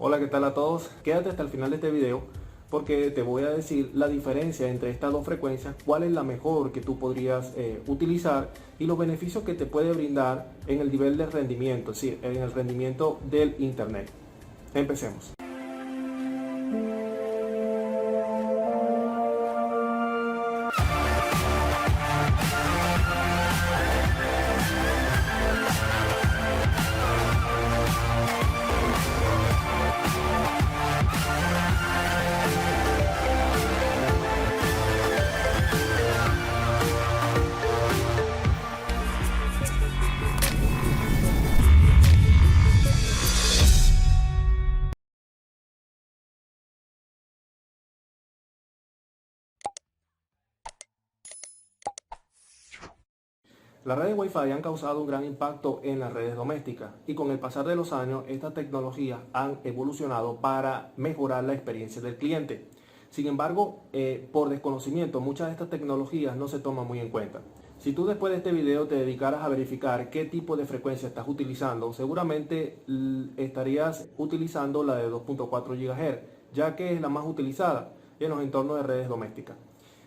Hola, ¿qué tal a todos? Quédate hasta el final de este video porque te voy a decir la diferencia entre estas dos frecuencias, cuál es la mejor que tú podrías utilizar y los beneficios que te puede brindar en el nivel de rendimiento, es decir, en el rendimiento del internet. Empecemos. Las redes Wi-Fi han causado un gran impacto en las redes domésticas y con el pasar de los años estas tecnologías han evolucionado para mejorar la experiencia del cliente. Sin embargo, por desconocimiento muchas de estas tecnologías no se toman muy en cuenta. Si tú después de este video te dedicaras a verificar qué tipo de frecuencia estás utilizando, seguramente estarías utilizando la de 2.4 GHz, ya que es la más utilizada en los entornos de redes domésticas.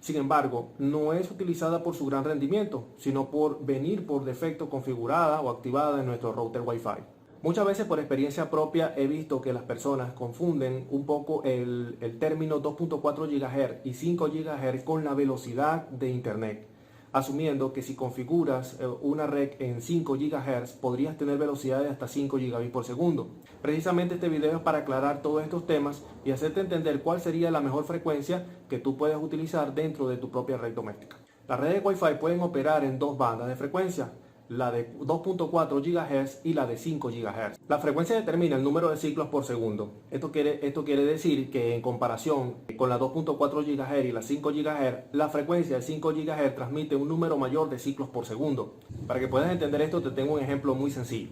Sin embargo, no es utilizada por su gran rendimiento, sino por venir por defecto configurada o activada en nuestro router Wi-Fi. Muchas veces por experiencia propia he visto que las personas confunden un poco el término 2.4 GHz y 5 GHz con la velocidad de Internet, asumiendo que si configuras una red en 5 GHz podrías tener velocidad de hasta 5 gigabits por segundo. Precisamente este video es para aclarar todos estos temas y hacerte entender cuál sería la mejor frecuencia que tú puedes utilizar dentro de tu propia red doméstica. Las redes Wi-Fi pueden operar en dos bandas de frecuencia, la de 2.4 GHz y la de 5 GHz. La frecuencia determina el número de ciclos por segundo. Esto quiere decir que en comparación con la 2.4 GHz y la 5 GHz, la frecuencia de 5 GHz transmite un número mayor de ciclos por segundo. Para que puedas entender esto, te tengo un ejemplo muy sencillo.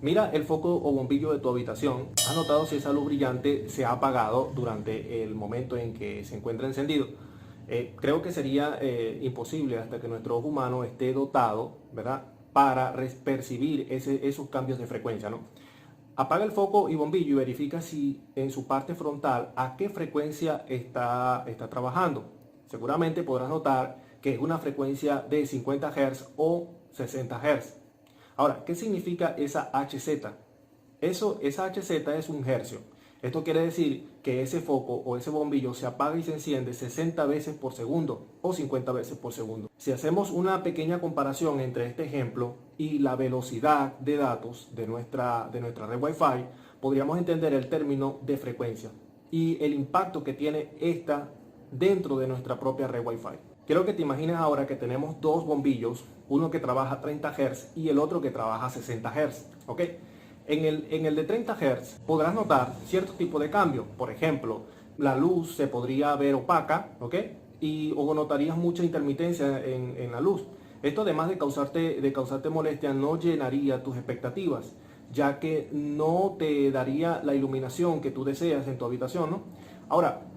Mira el foco o bombillo de tu habitación. ¿Has notado si esa luz brillante se ha apagado durante el momento en que se encuentra encendido? Creo que sería imposible hasta que nuestro ojo humano esté dotado, ¿verdad?, para percibir esos cambios de frecuencia, ¿no? Apaga el foco y bombillo y verifica si en su parte frontal a qué frecuencia está trabajando. Seguramente podrás notar que es una frecuencia de 50 Hz o 60 Hz. Ahora, ¿qué significa esa HZ? Esa HZ es un hercio. Esto quiere decir que ese foco o ese bombillo se apaga y se enciende 60 veces por segundo o 50 veces por segundo. Si hacemos una pequeña comparación entre este ejemplo y la velocidad de datos de nuestra red Wi-Fi, podríamos entender el término de frecuencia y el impacto que tiene esta dentro de nuestra propia red Wi-Fi. Quiero que te imagines ahora que tenemos dos bombillos, uno que trabaja a 30 Hz y el otro que trabaja a 60 Hz. ¿Ok? En el de 30 Hz podrás notar cierto tipo de cambio. Por ejemplo, la luz se podría ver opaca, ¿ok? O notarías mucha intermitencia en la luz. Esto, además de causarte molestia, no llenaría tus expectativas, ya que no te daría la iluminación que tú deseas en tu habitación, ¿no? Ahora,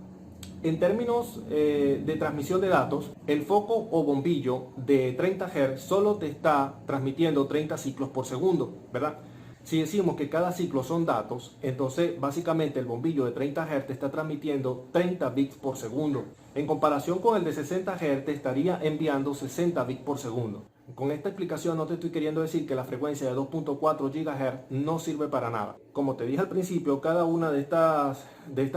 en términos de transmisión de datos, el foco o bombillo de 30 Hz solo te está transmitiendo 30 ciclos por segundo, ¿verdad? Si decimos que cada ciclo son datos, entonces básicamente el bombillo de 30 Hz te está transmitiendo 30 bits por segundo. En comparación con el de 60 Hz te estaría enviando 60 bits por segundo. Con esta explicación no te estoy queriendo decir que la frecuencia de 2.4 GHz no sirve para nada. Como te dije al principio, cada una de estas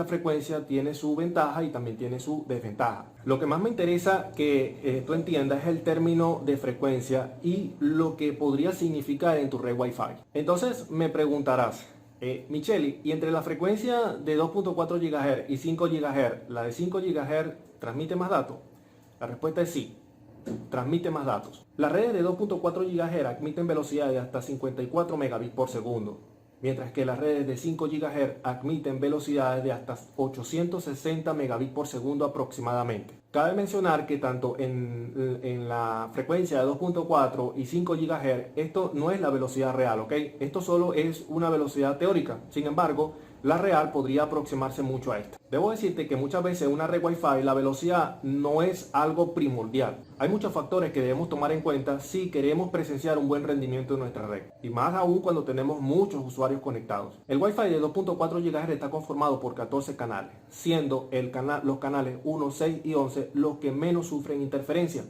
frecuencias tiene su ventaja y también tiene su desventaja. Lo que más me interesa que tú entiendas es el término de frecuencia y lo que podría significar en tu red Wi-Fi. Entonces me preguntarás, Micheli, ¿y entre la frecuencia de 2.4 GHz y 5 GHz, la de 5 GHz transmite más datos? La respuesta es sí. Transmite más datos. Las redes de 2.4 GHz admiten velocidades de hasta 54 megabits por segundo, mientras que las redes de 5 GHz admiten velocidades de hasta 860 megabits por segundo aproximadamente. Cabe mencionar que tanto en la frecuencia de 2.4 y 5 GHz, esto no es la velocidad real, ¿ok? Esto solo es una velocidad teórica. Sin embargo, La real podría aproximarse mucho a esta. Debo decirte que muchas veces en una red Wi-Fi la velocidad no es algo primordial. Hay muchos factores que debemos tomar en cuenta si queremos presenciar un buen rendimiento en nuestra red. Y más aún cuando tenemos muchos usuarios conectados. El Wi-Fi de 2.4 GHz está conformado por 14 canales, siendo los canales 1, 6 y 11 los que menos sufren interferencia.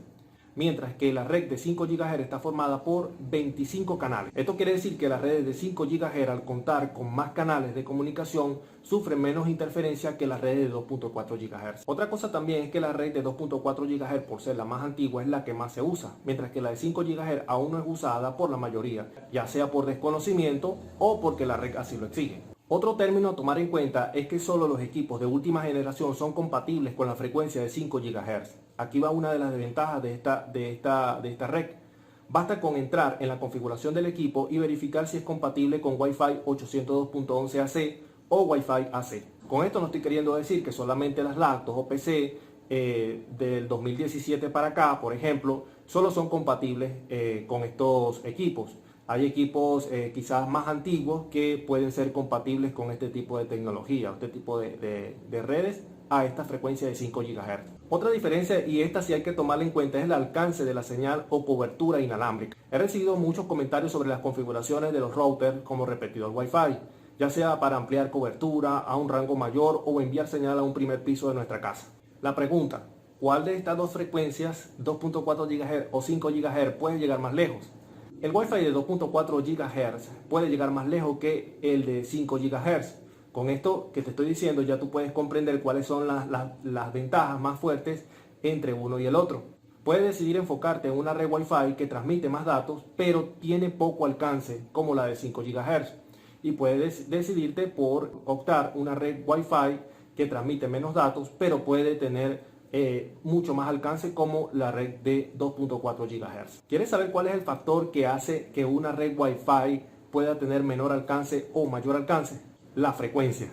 Mientras que la red de 5 GHz está formada por 25 canales. Esto quiere decir que las redes de 5 GHz, al contar con más canales de comunicación, sufren menos interferencia que las redes de 2.4 GHz. Otra cosa también es que la red de 2.4 GHz, por ser la más antigua, es la que más se usa, mientras que la de 5 GHz aún no es usada por la mayoría, ya sea por desconocimiento o porque la red así lo exige. Otro término a tomar en cuenta es que solo los equipos de última generación son compatibles con la frecuencia de 5 GHz. Aquí va una de las desventajas de esta red. Basta con entrar en la configuración del equipo y verificar si es compatible con Wi-Fi 802.11ac o Wi-Fi AC. Con esto no estoy queriendo decir que solamente las laptops o PC del 2017 para acá, por ejemplo, solo son compatibles con estos equipos. Hay equipos quizás más antiguos que pueden ser compatibles con este tipo de tecnología, este tipo de redes a esta frecuencia de 5 GHz. Otra diferencia, y esta sí hay que tomarla en cuenta, es el alcance de la señal o cobertura inalámbrica. He recibido muchos comentarios sobre las configuraciones de los routers como repetidor Wi-Fi, ya sea para ampliar cobertura a un rango mayor o enviar señal a un primer piso de nuestra casa. La pregunta, ¿cuál de estas dos frecuencias, 2.4 GHz o 5 GHz, puede llegar más lejos? El Wi-Fi de 2.4 GHz puede llegar más lejos que el de 5 GHz. Con esto que te estoy diciendo ya tú puedes comprender cuáles son las ventajas más fuertes entre uno y el otro. Puedes decidir enfocarte en una red Wi-Fi que transmite más datos, pero tiene poco alcance como la de 5 GHz. Y puedes decidirte por optar una red Wi-Fi que transmite menos datos, pero puede tener mucho más alcance como la red de 2.4 GHz. ¿Quieres saber cuál es el factor que hace que una red Wi-Fi pueda tener menor alcance o mayor alcance? La frecuencia.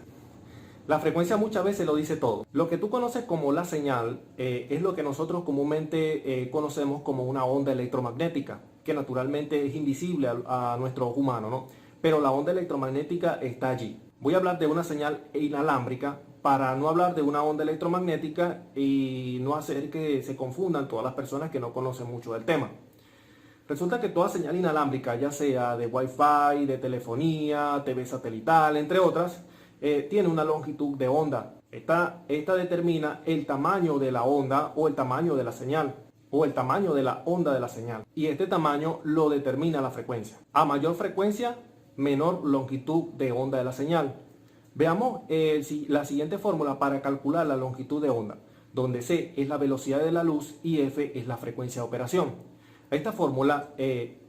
La frecuencia muchas veces lo dice todo. Lo que tú conoces como la señal es lo que nosotros comúnmente conocemos como una onda electromagnética, que naturalmente es invisible a nuestro ojo humano, ¿no? Pero la onda electromagnética está allí. Voy a hablar de una señal inalámbrica para no hablar de una onda electromagnética y no hacer que se confundan todas las personas que no conocen mucho del tema. Resulta que toda señal inalámbrica, ya sea de Wi-Fi, de telefonía, TV satelital, entre otras, tiene una longitud de onda. Esta determina el tamaño de la onda o el tamaño de la señal o el tamaño de la onda de la señal. Y este tamaño lo determina la frecuencia. A mayor frecuencia, menor longitud de onda de la señal. Veamos la siguiente fórmula para calcular la longitud de onda, donde C es la velocidad de la luz y F es la frecuencia de operación. Esta fórmula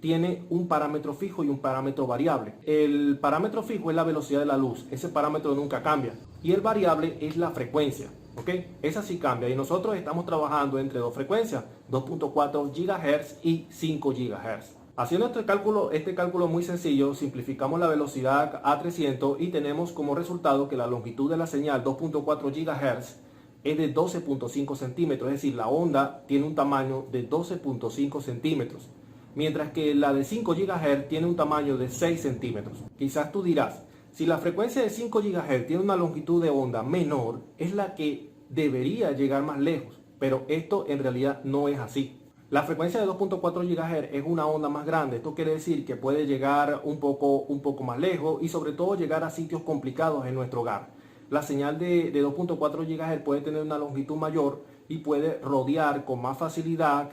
tiene un parámetro fijo y un parámetro variable. El parámetro fijo es la velocidad de la luz, ese parámetro nunca cambia. Y el variable es la frecuencia, ¿ok? Esa sí cambia y nosotros estamos trabajando entre dos frecuencias, 2.4 GHz y 5 GHz. Haciendo este cálculo muy sencillo, simplificamos la velocidad a 300 y tenemos como resultado que la longitud de la señal 2.4 GHz es de 12.5 centímetros, es decir, la onda tiene un tamaño de 12.5 centímetros, mientras que la de 5 GHz tiene un tamaño de 6 centímetros. Quizás tú dirás, si la frecuencia de 5 GHz tiene una longitud de onda menor, es la que debería llegar más lejos, pero esto en realidad no es así. La frecuencia de 2.4 GHz es una onda más grande, esto quiere decir que puede llegar un poco más lejos y sobre todo llegar a sitios complicados en nuestro hogar. La señal de 2.4 GHz puede tener una longitud mayor y puede rodear con más facilidad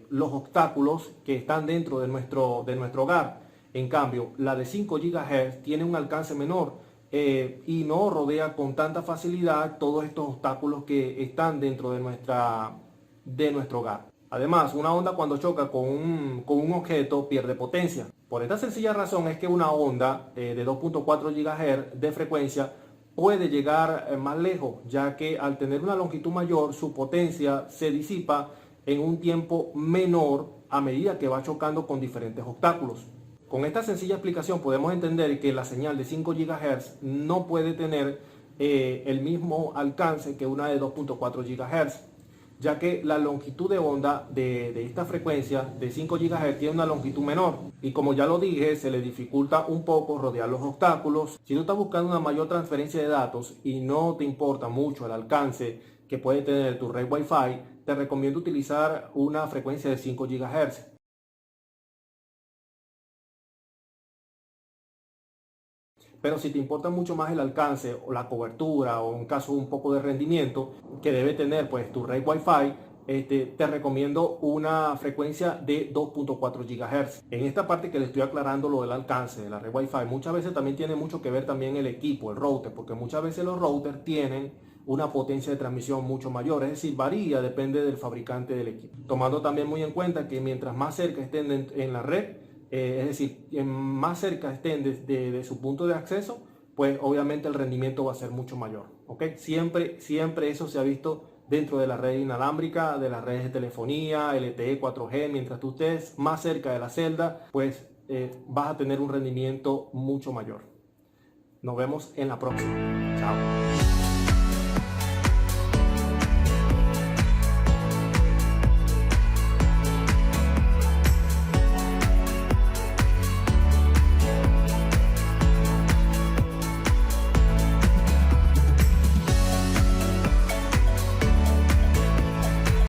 los obstáculos que están dentro de nuestro hogar. En cambio, la de 5 GHz tiene un alcance menor y no rodea con tanta facilidad todos estos obstáculos que están dentro de nuestro hogar. Además, una onda cuando choca con un objeto pierde potencia. Por esta sencilla razón es que una onda de 2.4 GHz de frecuencia puede llegar más lejos, ya que al tener una longitud mayor, su potencia se disipa en un tiempo menor a medida que va chocando con diferentes obstáculos. Con esta sencilla explicación podemos entender que la señal de 5 GHz no puede tener el mismo alcance que una de 2.4 GHz. ya que la longitud de onda de esta frecuencia de 5 GHz tiene una longitud menor. Y como ya lo dije, se le dificulta un poco rodear los obstáculos. Si tú estás buscando una mayor transferencia de datos y no te importa mucho el alcance que puede tener tu red Wi-Fi, te recomiendo utilizar una frecuencia de 5 GHz. Pero si te importa mucho más el alcance o la cobertura o en caso un poco de rendimiento que debe tener pues tu red Wi-Fi, te recomiendo una frecuencia de 2.4 GHz. En esta parte que le estoy aclarando lo del alcance de la red Wi-Fi, muchas veces también tiene mucho que ver también el equipo, el router, porque muchas veces los routers tienen una potencia de transmisión mucho mayor, es decir, varía, depende del fabricante del equipo. Tomando también muy en cuenta que mientras más cerca estén en la red, es decir, más cerca estén de su punto de acceso, pues obviamente el rendimiento va a ser mucho mayor. ¿Ok? Siempre eso se ha visto dentro de la red inalámbrica, de las redes de telefonía, LTE, 4G. Mientras tú estés más cerca de la celda, pues vas a tener un rendimiento mucho mayor. Nos vemos en la próxima. Chao.